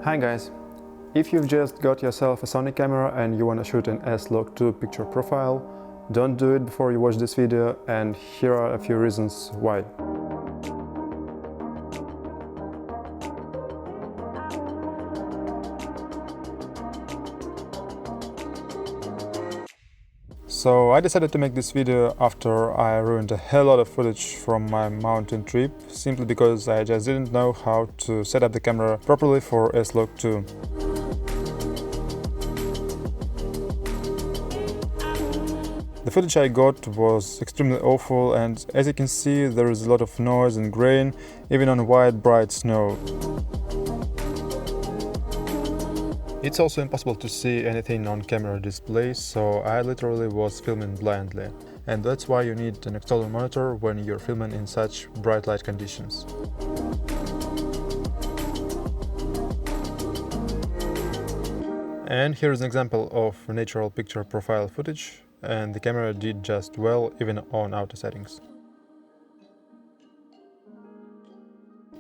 Hi guys! If you've just got yourself a Sony camera and you want to shoot an S-Log2 picture profile, don't do it before you watch this video, and here are a few reasons why. So I decided to make this video after I ruined a hell lot of footage from my mountain trip, simply because I just didn't know how to set up the camera properly for S-Log2. The footage I got was extremely awful, and as you can see there is a lot of noise and grain, even on white bright snow. It's also impossible to see anything on camera display, so I literally was filming blindly. And that's why you need an external monitor when you're filming in such bright light conditions. And here's an example of natural picture profile footage, and the camera did just well even on auto settings.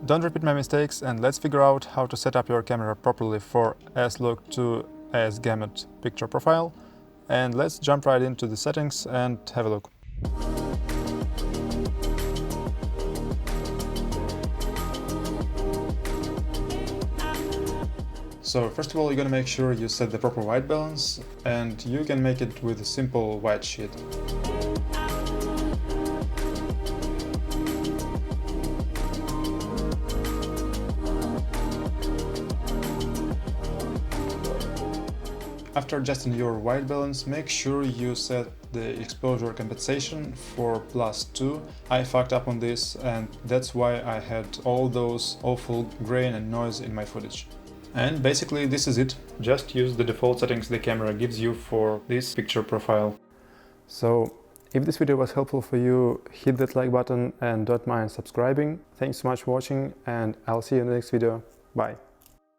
Don't repeat my mistakes, and let's figure out how to set up your camera properly for S-Log2 as gamut picture profile. And let's jump right into the settings and have a look. So first of all, you're gonna make sure you set the proper white balance, and you can make it with a simple white sheet. After adjusting your white balance, make sure you set the exposure compensation for +2. I fucked up on this, and that's why I had all those awful grain and noise in my footage. And basically this is it. Just use the default settings the camera gives you for this picture profile. So if this video was helpful for you, hit that like button and don't mind subscribing. Thanks so much for watching, and I'll see you in the next video. Bye!